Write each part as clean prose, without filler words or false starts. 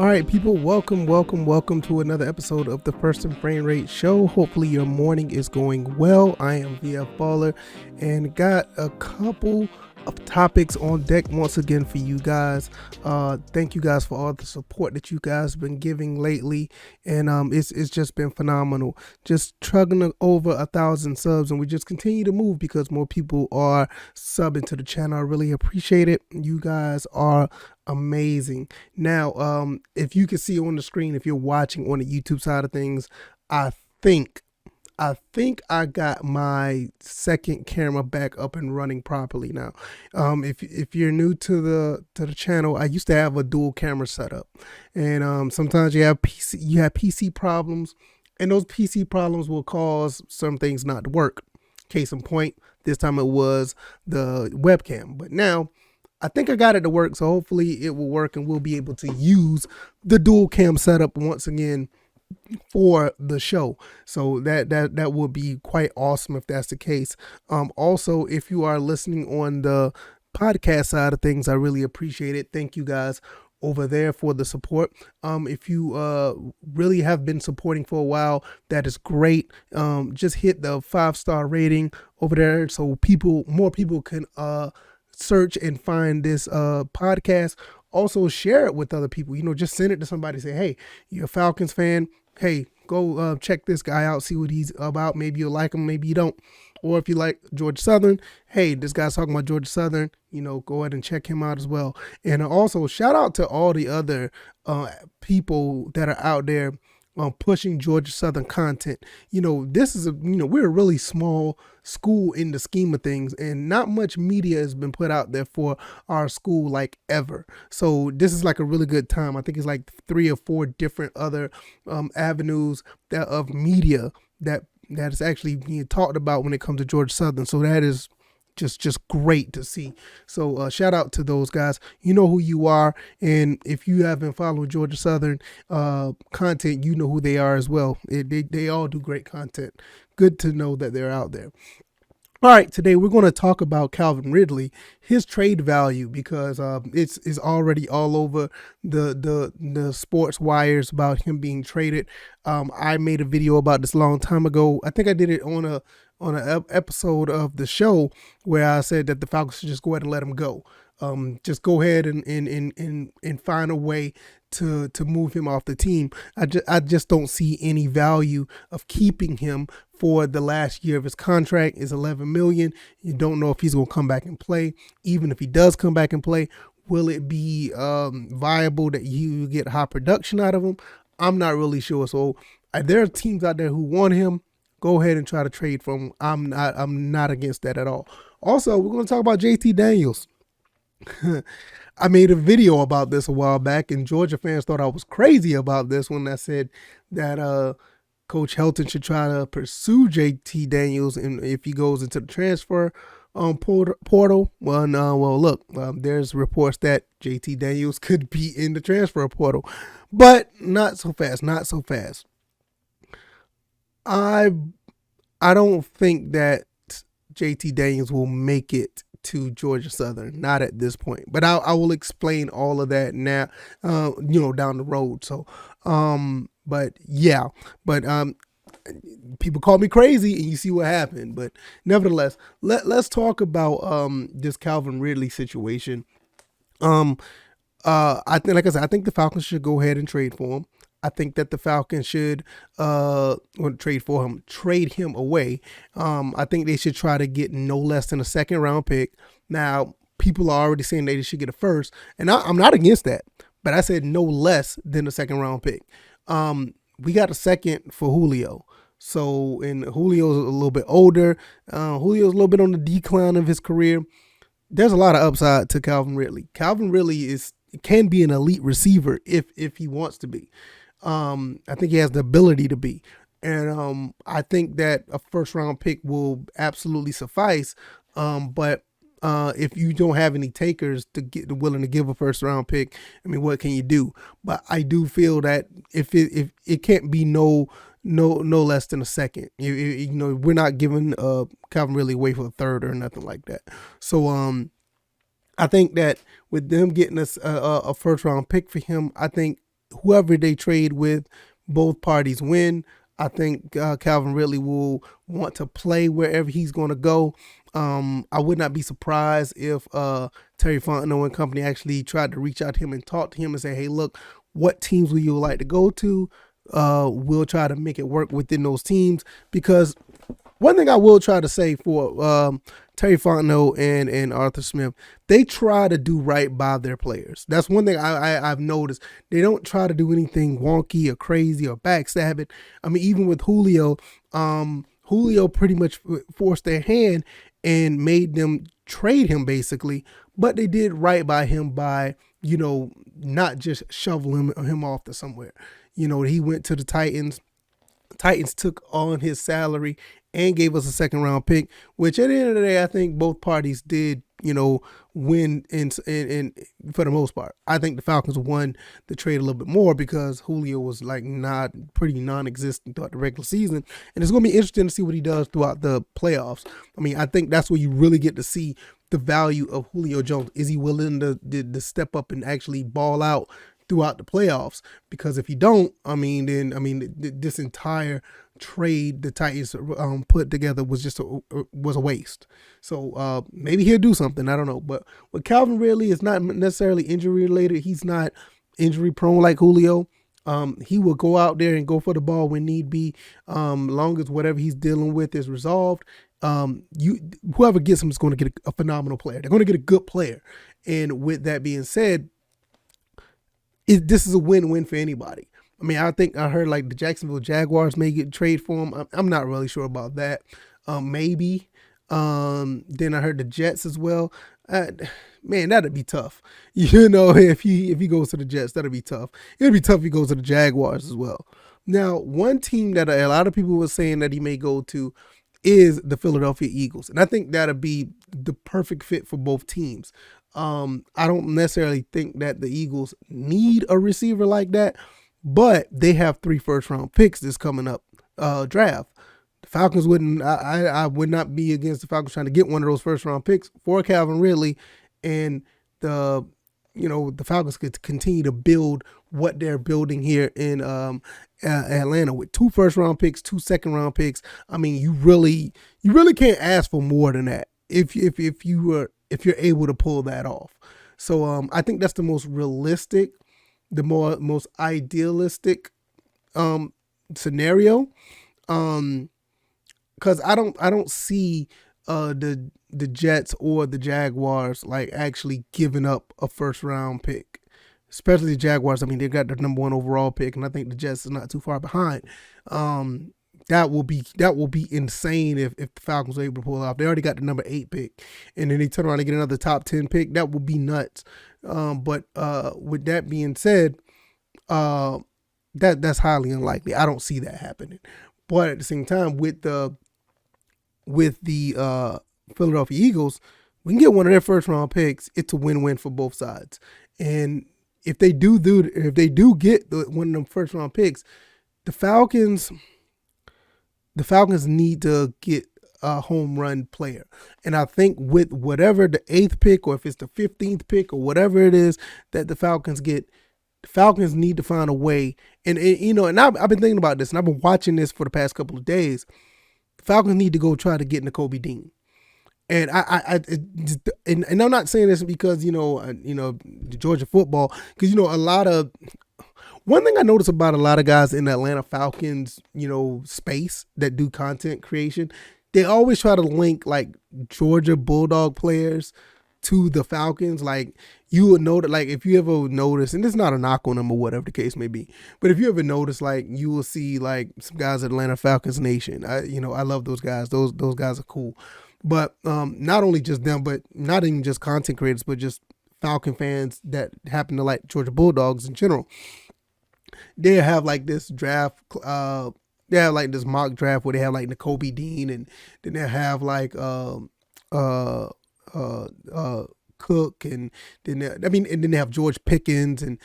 All right, people, welcome to another episode of the First and Frame Rate Show. Hopefully your morning is going well. I am VF Baller and got a couple of topics on deck once again for you guys. Thank you guys for all the support that you guys have been giving lately, and it's just been phenomenal. Just chugging over 1,000 subs, and we just continue to move because more people are subbing to the channel. I really appreciate it. You guys are amazing. Now, if you can see on the screen, if you're watching on the YouTube side of things, I think I got my second camera back up and running properly now. If you're new to the channel, I used to have a dual camera setup, and sometimes you have PC problems, and those PC problems will cause some things not to work. Case in point, this time it was the webcam, but now I think I got it to work, so hopefully it will work and we'll be able to use the dual cam setup once again for the show. So that would be quite awesome if that's the case. Also, if you are listening on the podcast side of things, I really appreciate it. Thank you guys over there for the support. If you really have been supporting for a while, that is great. Just hit the 5-star rating over there so more people can search and find this podcast. Also share it with other people. Just send it to somebody. Say, hey, you're a Falcons fan. Hey, go check this guy out, see what he's about. Maybe you'll like him, maybe you don't. Or if you like Georgia Southern, hey, this guy's talking about Georgia Southern, go ahead and check him out as well. And also shout out to all the other people that are out there pushing Georgia Southern content. This is we're a really small school in the scheme of things, and not much media has been put out there for our school like ever. So this is like a really good time. I think it's like 3 or 4 different other avenues of media that is actually being talked about when it comes to Georgia Southern. So that is just great to see. So shout out to those guys. You know who you are, and if you haven't followed Georgia Southern content, you know who they are as well. They all do great content. Good to know that they're out there. All right, today we're going to talk about Calvin Ridley, his trade value, because it's already all over the sports wires about him being traded. I made a video about this a long time ago. I think I did it on an episode of the show where I said that the Falcons should just go ahead and let him go. Just go ahead and find a way to move him off the team. I just don't see any value of keeping him for the last year of his contract. Is $11 million. You don't know if he's going to come back and play. Even if he does come back and play, will it be viable that you get high production out of him? I'm not really sure. So there are teams out there who want him. Go ahead and try to trade for him. I'm not against that at all. Also, we're going to talk about JT Daniels. I made a video about this a while back, and Georgia fans thought I was crazy about this when I said that Coach Helton should try to pursue JT Daniels, and if he goes into the transfer portal. Well, look, there's reports that JT Daniels could be in the transfer portal, but not so fast. I don't think that JT Daniels will make it to Georgia Southern, not at this point, but I will explain all of that now, down the road. So, people call me crazy, and you see what happened. But nevertheless, let's talk about this Calvin Ridley situation. I think, like I said, I think the Falcons should go ahead and trade for him. I think that the Falcons should trade him away. I think they should try to get no less than a 2nd round pick. Now, people are already saying they should get a 1st, and I'm not against that. But I said no less than a 2nd round pick. We got a 2nd for Julio. So, and Julio's a little bit older. Julio's a little bit on the decline of his career. There's a lot of upside to Calvin Ridley. Calvin Ridley can be an elite receiver if he wants to be. I think he has the ability to be. And I think that a 1st round pick will absolutely suffice. But if you don't have any takers willing to give a 1st round pick, I mean, what can you do? But I do feel that if it can't be no less than a 2nd. We're not giving Calvin Ridley away for a 3rd or nothing like that. So I think that with them getting us a 1st round pick for him, I think whoever they trade with, both parties win. I think Calvin Ridley will want to play wherever he's going to go. I would not be surprised if Terry Fontenot and company actually tried to reach out to him and talk to him and say, hey, look, what teams would you like to go to? We'll try to make it work within those teams, because one thing I will try to say for Terry Fontenot and Arthur Smith, they try to do right by their players. That's one thing I've noticed. They don't try to do anything wonky or crazy or backstabbing. I mean, even with Julio, Julio pretty much forced their hand and made them trade him basically, but they did right by him by, not just shoveling him off to somewhere. He went to the Titans. Titans took on his salary and gave us a second round pick, which at the end of the day, I think both parties did, win in for the most part. I think the Falcons won the trade a little bit more because Julio was like pretty non-existent throughout the regular season. And it's going to be interesting to see what he does throughout the playoffs. I mean, I think that's where you really get to see the value of Julio Jones. Is he willing to step up and actually ball out throughout the playoffs? Because if you don't, this entire trade the Titans put together was just was a waste. So maybe he'll do something. I don't know. But with Calvin Ridley, it's not necessarily injury related. He's not injury prone like Julio. He will go out there and go for the ball when need be, long as whatever he's dealing with is resolved. Whoever gets him is going to get a phenomenal player. They're going to get a good player. And with that being said, this is a win-win for anybody. I mean, I think I heard like the Jacksonville Jaguars may get trade for him. I'm not really sure about that. Maybe. Then I heard the Jets as well. Man, that'd be tough. If he goes to the Jets, that'd be tough. It'd be tough if he goes to the Jaguars as well. Now, one team that a lot of people were saying that he may go to is the Philadelphia Eagles. And I think that'd be the perfect fit for both teams. I don't necessarily think that the Eagles need a receiver like that, but they have 3 first-round picks this coming up draft. The Falcons wouldn't. I would not be against the Falcons trying to get one of those first-round picks for Calvin Ridley, and the Falcons could continue to build what they're building here in Atlanta with 2 first-round picks, 2 second-round picks. I mean, you really can't ask for more than that if you're able to pull that off. So I think that's the most realistic, the most idealistic scenario. Because I don't see the Jets or the Jaguars like actually giving up a first round pick, especially the Jaguars. I mean, they got the number 1 overall pick, and I think the Jets is not too far behind. That will be insane if the Falcons are able to pull it off. They already got the number 8 pick, and then they turn around and get another top 10 pick. That would be nuts. But with that being said, that's highly unlikely. I don't see that happening. But at the same time, with the Philadelphia Eagles, we can get one of their first round picks. It's a win-win for both sides. And if they do get one of them first round picks, the Falcons need to get a home run player. And I think with whatever the 8th pick, or if it's the 15th pick, or whatever it is that the Falcons get, the Falcons need to find a way. And I've been thinking about this, and I've been watching this for the past couple of days. The Falcons need to go try to get Nakobe Dean. And I'm not saying this because the Georgia football, because one thing I notice about a lot of guys in the Atlanta Falcons space that do content creation, they always try to link like Georgia Bulldog players to the Falcons. Like, you would know that, like, if you ever notice, and it's not a knock on them or whatever the case may be, but if you ever notice, like, you will see like some guys at Atlanta Falcons Nation. I love those guys. Those guys are cool. But not only just them, but not even just content creators, but just Falcon fans that happen to like Georgia Bulldogs in general. They have like this draft. They have like this mock draft where they have like Nakobe Dean, and then they have like Cook, and then they have George Pickens, and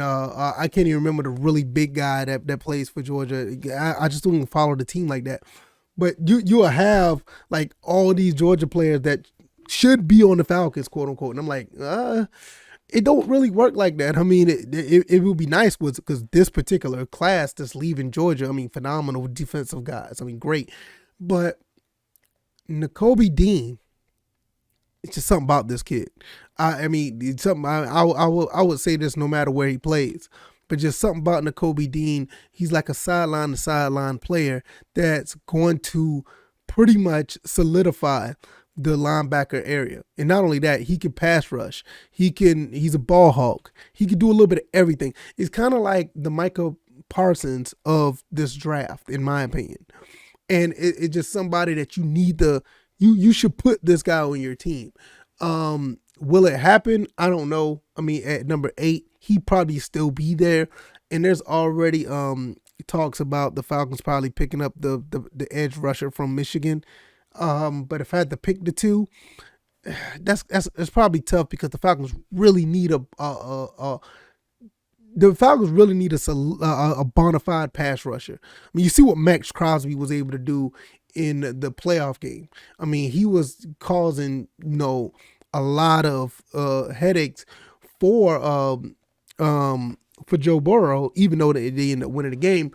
I can't even remember the really big guy that plays for Georgia. I just don't even follow the team like that. But you'll have like all these Georgia players that should be on the Falcons, quote unquote. And I'm like, it don't really work like that. I mean, it would be nice because this particular class that's leaving Georgia, I mean, phenomenal defensive guys. I mean, great. But Nakobe Dean, it's just something about this kid. I mean, it's something I would say this no matter where he plays. But just something about Nakobe Dean, he's like a sideline to sideline player that's going to pretty much solidify the linebacker area. And not only that, he can pass rush. He's a ball hawk. He can do a little bit of everything. It's kind of like the Micah Parsons of this draft, in my opinion. And it's just somebody that you need you should put this guy on your team. Will it happen? I don't know. I mean, at number 8, he probably still be there. And there's already talks about the Falcons probably picking up the edge rusher from Michigan. But if I had to pick the two, that's probably tough because the Falcons really need a bona fide pass rusher. I mean, you see what Max Crosby was able to do in the playoff game. I mean, he was causing a lot of headaches for Joe Burrow, even though they ended up winning the game.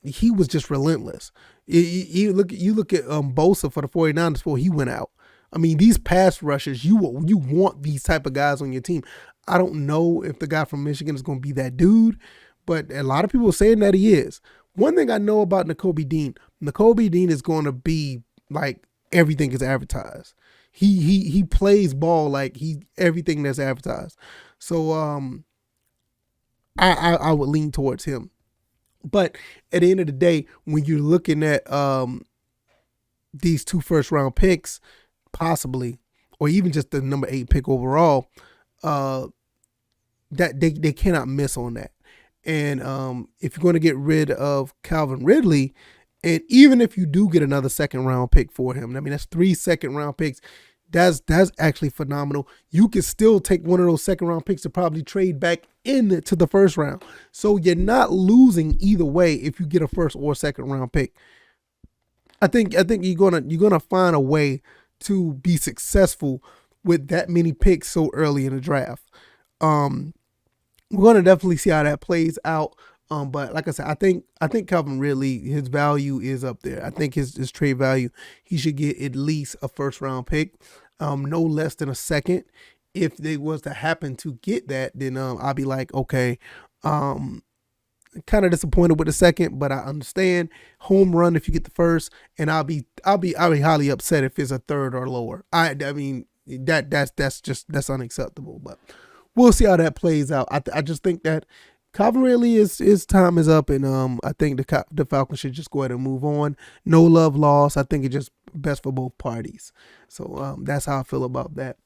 He was just relentless. You look at Bosa for the 49ers before he went out. I mean, these pass rushers, you want these type of guys on your team. I don't know if the guy from Michigan is going to be that dude, but a lot of people are saying that he is. One thing I know about Nakobe Dean is going to be like everything is advertised. He plays ball like everything that's advertised. So I would lean towards him. But at the end of the day, when you're looking at these 2 first-round picks, possibly, or even just the number 8 pick overall, that they cannot miss on that. And if you're going to get rid of Calvin Ridley, and even if you do get another second-round pick for him, I mean, that's 3 second-round picks. That's actually phenomenal. You can still take one of those second-round picks to probably trade back into the first round. So you're not losing either way if you get a first or second-round pick. I think you're gonna find a way to be successful with that many picks so early in the draft. We're gonna definitely see how that plays out. But like I said, I think Calvin Ridley, his value is up there. I think his trade value, he should get at least a first-round pick. No less than a second. If they was to happen to get that, then I'll be like, okay, kind of disappointed with the second, but I understand. Home run if you get the first, and I'll be highly upset if it's a third or lower. I mean that's unacceptable. But we'll see how that plays out. I just think that Calvin Ridley his time is up, and I think the Falcons should just go ahead and move on. No love lost. I think it's just best for both parties. So that's how I feel about that.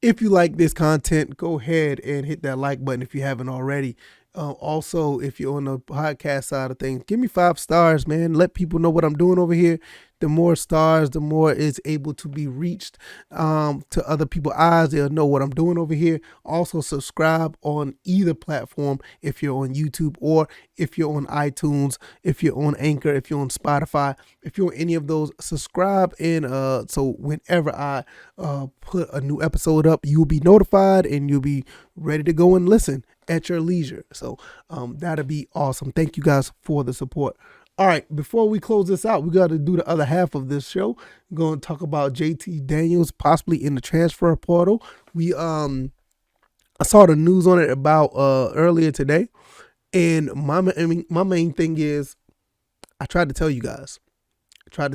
If you like this content, go ahead and hit that like button if you haven't already. Also, if you're on the podcast side of things, give me 5 stars, man. Let people know what I'm doing over here. The more stars, the more it's able to be reached to other people's eyes. They'll know what I'm doing over here. Also, subscribe on either platform if you're on YouTube or if you're on iTunes, if you're on Anchor, if you're on Spotify, if you're on any of those, subscribe. And so whenever I put a new episode up, you'll be notified and you'll be ready to go and listen at your leisure. So that'll be awesome. Thank you guys for the support. All right, before we close this out, we got to do the other half of this show. We're going to talk about JT Daniels possibly in the transfer portal. I saw the news on it about earlier today, and my main thing is, I tried to tell you guys. I tried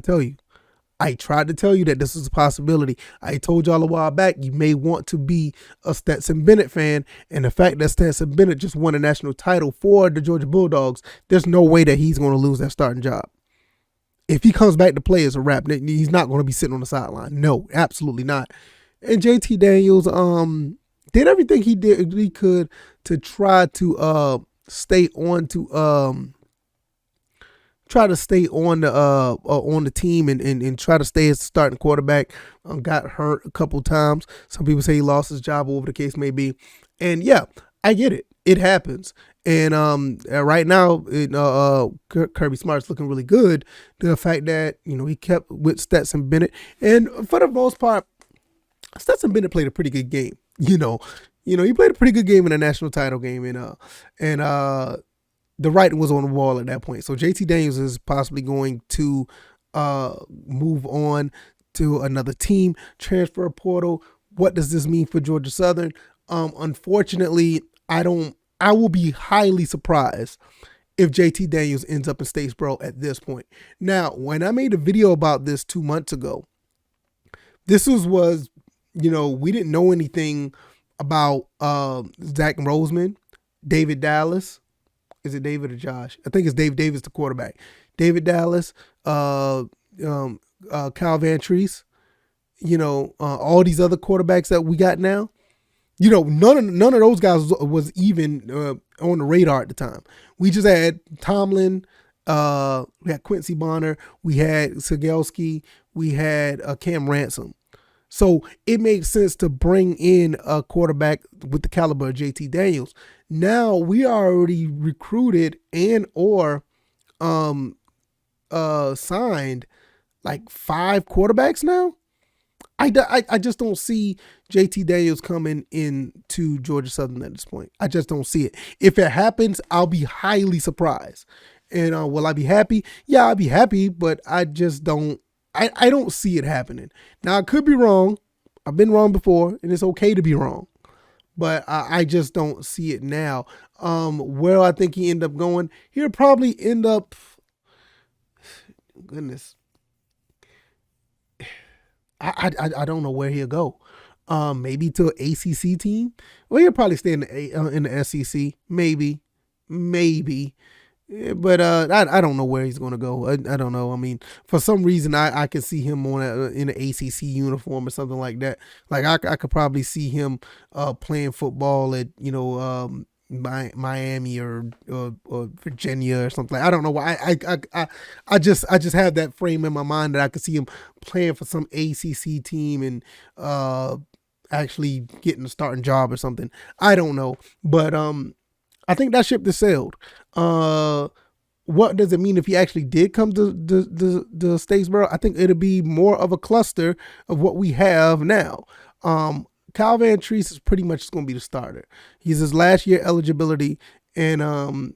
to tell you that this is a possibility. I told y'all a while back you may want to be a Stetson Bennett fan, and the fact that Stetson Bennett just won a national title for the Georgia Bulldogs, there's no way that he's going to lose that starting job. If he comes back to play as a wrap, he's not going to be sitting on the sideline. No, absolutely not. And JT Daniels did everything he could to try to stay on the team and try to stay as the starting quarterback. Got hurt a couple times. Some people say he lost his job, whatever the case may be. And yeah, I get it. It happens. And right now, Kirby Smart's looking really good. The fact that he kept with Stetson Bennett, and for the most part, Stetson Bennett played a pretty good game. you know, he played a pretty good game in a national title game, and the writing was on the wall at that point. So JT Daniels is possibly going to move on to another team, transfer portal. What does this mean for Georgia Southern? Unfortunately, I will be highly surprised if JT Daniels ends up in Statesboro at this point. Now, when I made a video about this 2 months ago, this was we didn't know anything about Zach Roseman, David Dallas. Is it David or Josh? I think it's Dave Davis, the quarterback. David Dallas, Cal Vantrese, all these other quarterbacks that we got now. None of those guys was even on the radar at the time. We just had Tomlin, we had Quincy Bonner, we had Sigelski, we had Cam Ransom. So it makes sense to bring in a quarterback with the caliber of JT Daniels. Now we already recruited and or signed like 5 quarterbacks now. I just don't see JT Daniels coming into Georgia Southern at this point. I just don't see it. If it happens, I'll be highly surprised. And will I be happy? Yeah, I'll be happy, but I just don't. I don't see it happening. Now, I could be wrong. I've been wrong before, and it's okay to be wrong. But I just don't see it now. Where I think he end up going, he'll probably end up. Goodness. I don't know where he'll go. Maybe to an ACC team. Well, he'll probably stay in the SEC. Maybe. But I don't know where he's going to go. I don't know. I mean, for some reason, I can see him in an ACC uniform or something like that. Like I could probably see him playing football at Miami or Virginia or something. I don't know why. I just have that frame in my mind that I could see him playing for some ACC team and actually getting a starting job or something. I don't know, but I think that ship has sailed. What does it mean if he actually did come to the Statesboro? I think it'll be more of a cluster of what we have now. Calvin Ridley is pretty much going to be the starter. He's his last year eligibility, and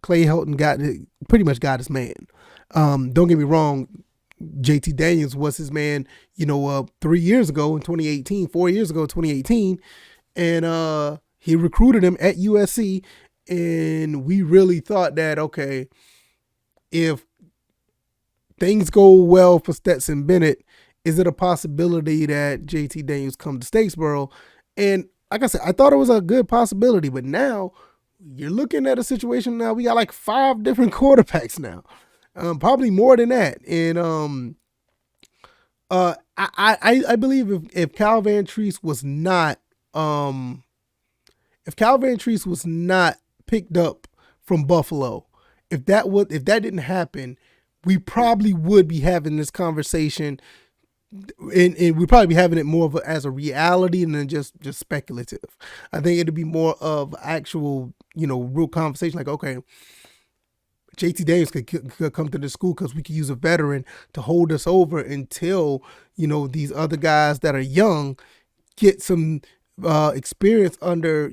Clay Helton pretty much got his man. Don't get me wrong, JT Daniels was his man, 3 years ago in 2018, 4 years ago in 2018, and he recruited him at USC, and we really thought that, okay, if things go well for Stetson Bennett, is it a possibility that JT Daniels come to Statesboro? And like I said, I thought it was a good possibility, but now you're looking at a situation now, we got like 5 different quarterbacks now, probably more than that. And I believe if Calvin Ridley was not picked up from Buffalo, if that didn't happen, we probably would be having this conversation, and we'd probably be having it more as a reality and then just speculative. I think it'd be more of actual, real conversation. Like, okay, JT Daniels could come to the school because we could use a veteran to hold us over until, these other guys that are young get some experience under,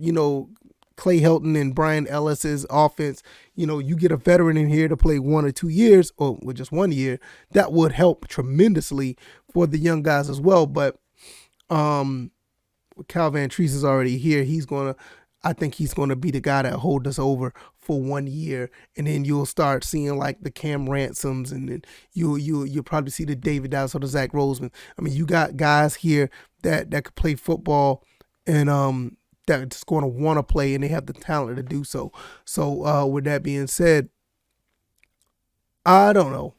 Clay Helton and Brian Ellis's offense. You get a veteran in here to play 1 or 2 years, or with just 1 year, that would help tremendously for the young guys as well. But Calvin Ridley is already here. I think he's gonna be the guy that hold us over for 1 year, and then you'll start seeing like the Cam Ransoms, and then you'll probably see the David Dallas or the Zach Roseman. I mean, you got guys here that could play football, and that's going to want to play, and they have the talent to do so. So with that being said, I don't know.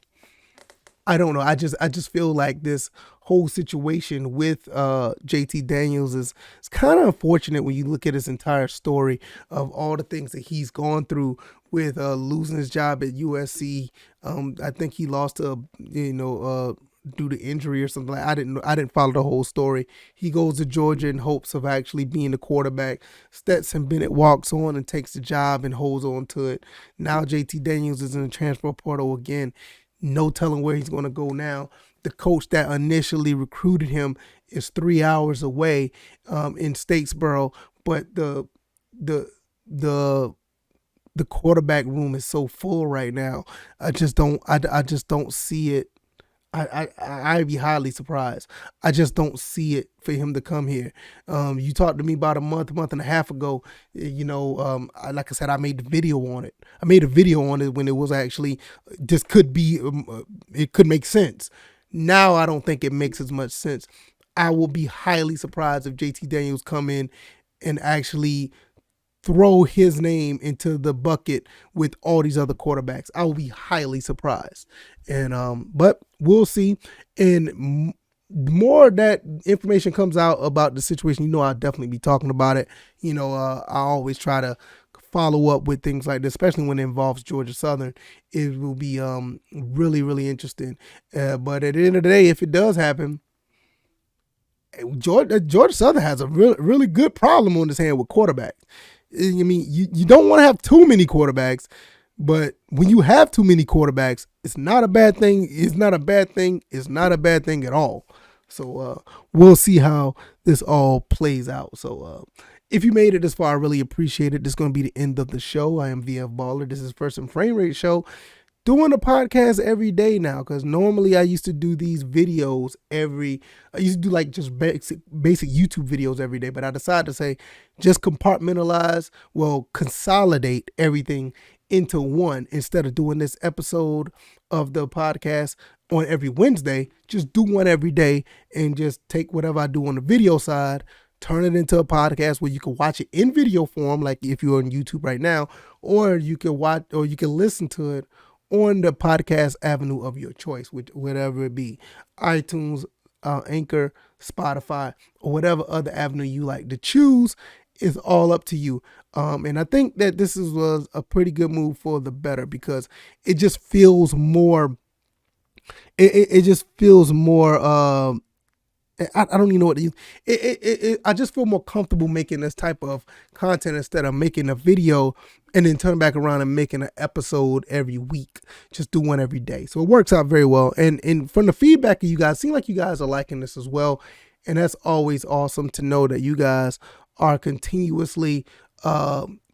I just feel like this whole situation with JT Daniels is kind of unfortunate when you look at his entire story of all the things that he's gone through with losing his job at USC. I think he lost to due to injury or something. I didn't follow the whole story. He goes to Georgia in hopes of actually being the quarterback. Stetson Bennett walks on and takes the job and holds on to it. Now JT Daniels is in the transfer portal again. No telling where he's going to go now. the coach that initially recruited him is 3 hours away in Statesboro, but the the the quarterback room is so full right now. I just don't see it. I'd be highly surprised. I just don't see it for him to come here. You talked to me about a month and a half ago. Like I said, I made the video on it. I made a video on it when it was actually just could be. It could make sense. Now I don't think it makes as much sense. I will be highly surprised if JT Daniels come in and actually throw his name into the bucket with all these other quarterbacks. I will be highly surprised. And but we'll see. And more that information comes out about the situation, I'll definitely be talking about it. I always try to follow up with things like this, especially when it involves Georgia Southern. It will be really, really interesting. But at the end of the day, if it does happen, Georgia Southern has a really good problem on his hand with quarterbacks. I mean, you don't want to have too many quarterbacks, but when you have too many quarterbacks, it's not a bad thing. It's not a bad thing. It's not a bad thing at all. So we'll see how this all plays out. So if you made it this far, I really appreciate it. This is going to be the end of the show. I am VF Baller. This is First and Frame Rate Show. Doing a podcast every day now, because normally I used to do these videos I used to do like just basic YouTube videos every day, but I decided to say just consolidate everything into one instead of doing this episode of the podcast on every Wednesday. Just do one every day and just take whatever I do on the video side, turn it into a podcast where you can watch it in video form, like if you're on YouTube right now, or you can listen to it on the podcast avenue of your choice, whatever it be, iTunes, Anchor, Spotify, or whatever other avenue you like to choose. Is all up to you. And I think that this was a pretty good move for the better, because it just feels more. It just feels more. I don't even know what to use. I just feel more comfortable making this type of content instead of making a video and then turn back around and making an episode every week. Just do one every day. So it works out very well. And from the feedback of you guys, seem like you guys are liking this as well. And that's always awesome to know that you guys are continuously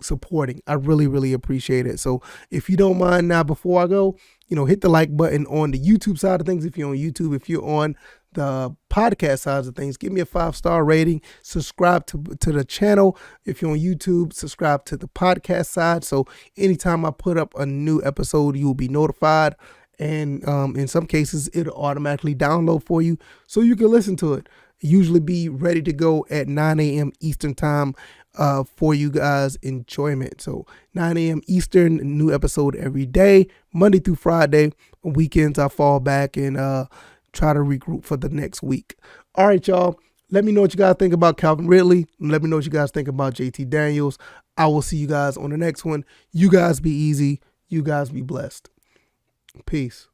supporting. I really, really appreciate it. So if you don't mind now, before I go, hit the like button on the YouTube side of things. If you're on YouTube, if you're on the podcast sides of things, give me a 5-star rating, subscribe to the channel. If you're on YouTube, subscribe to the podcast side. So anytime I put up a new episode, you will be notified. And in some cases, it'll automatically download for you so you can listen to it. Usually be ready to go at 9 a.m. Eastern time for you guys' enjoyment. So 9 a.m. Eastern, new episode every day, Monday through Friday. Weekends I fall back and try to regroup for the next week. All right, y'all. Let me know what you guys think about Calvin Ridley. Let me know what you guys think about JT Daniels. I will see you guys on the next one. You guys be easy. You guys be blessed. Peace.